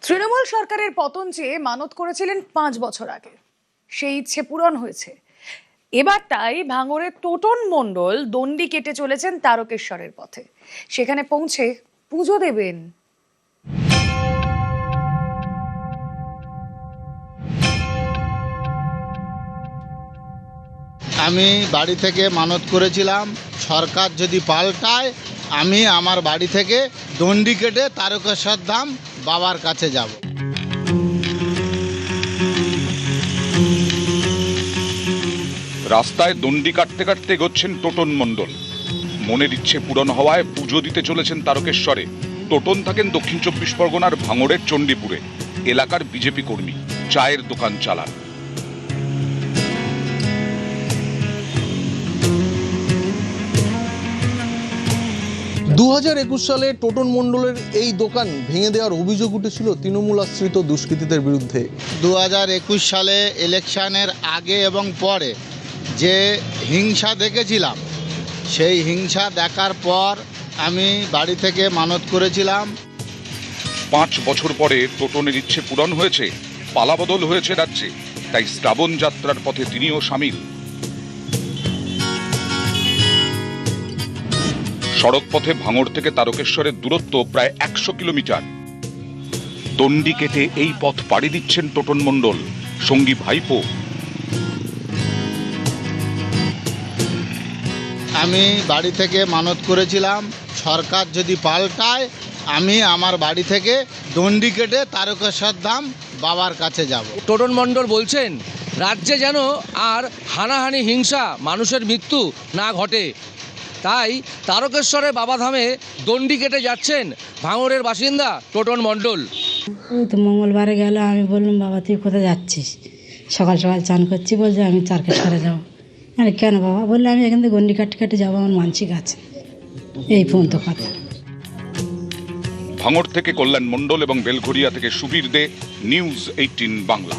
তৃণমূল সরকারের পতন চেয়ে মানত করেছিলেন 5 বছর আগে। সেই ইচ্ছে পূরণ হয়েছে। এবার তাই ভাঙড়ের টোটন মণ্ডল দণ্ডি কেটে চলেছেন তারকেশ্বরের পথে। সেখানে পৌঁছে পুজো দেবেন। আমি বাড়ি থেকে মানত করেছিলাম, সরকার যদি পাল্টায় আমি আমার বাড়ি থেকে দণ্ডি কেটে তারকেশ্বর ধাম বাবার কাছে যাব। রাস্তায় দণ্ডি কাটতে কাটতে এগোচ্ছেন টোটন মণ্ডল। মনের ইচ্ছে পূরণ হওয়ায় পুজো দিতে চলেছেন তারকেশ্বরে। টোটন থাকেন দক্ষিণ 24 পরগনার ভাঙড়ের চণ্ডীপুরে। এলাকার বিজেপি কর্মী, চায়ের দোকান চালান। দু 2021 সালে টোটন মণ্ডলের এই দোকান ভেঙে দেওয়ার অভিযোগ উঠেছিল তৃণমূল আশ্রিত দুষ্কৃতীদের বিরুদ্ধে। 2021 সালে ইলেকশনের আগে এবং পরে যে হিংসা দেখেছিলাম, সেই হিংসা দেখার পর আমি বাড়ি থেকে মানত করেছিলাম। 5 বছর পরে টোটনের ইচ্ছে পূরণ হয়েছে, পালাবদল হয়েছে রাজ্যে। তাই শ্রাবণ যাত্রার পথে তিনিও সামিল। সড়ক পথে ভাঙড় থেকে তারকেশ্বরের দূরত্ব প্রায় 100 কিলোমিটার। দণ্ডি কেটে এই পথ পাড়ি দিচ্ছেন টোটন মণ্ডল, সঙ্গী ভাইপো। আমি বাড়ি থেকে মানত করেছিলাম, সরকার যদি পাল্টায় আমি আমার বাড়ি থেকে দণ্ডি কেটে তারকেশ্বর ধাম বাবার কাছে যাব। টোটন মণ্ডল বলছেন রাজ্যে যেন আর হানাহানি, হিংসা, মানুষের মৃত্যু না ঘটে। তাই তারকেশ্বরে বাবাধামে দণ্ডি কেটে যাচ্ছেন ভাঙড়ের বাসিন্দা টোটন মণ্ডল। ওই তো মঙ্গলবারে গেল, আমি বললাম বাবা তুই কোথায় যাচ্ছিস? সকাল সকাল চান করছি, বলছে আমি তারকেশ্বরে যাবো। আরে কেন বাবা? বললে আমি এখান থেকে গন্ডি কাটতে কাটতে যাবো, আমার মানসিক আছে। এই পর্যন্ত কথা। ভাঙড় থেকে কল্যাণ মণ্ডল এবং বেলঘরিয়া থেকে সুবীর দে, নিউজ 18 বাংলা।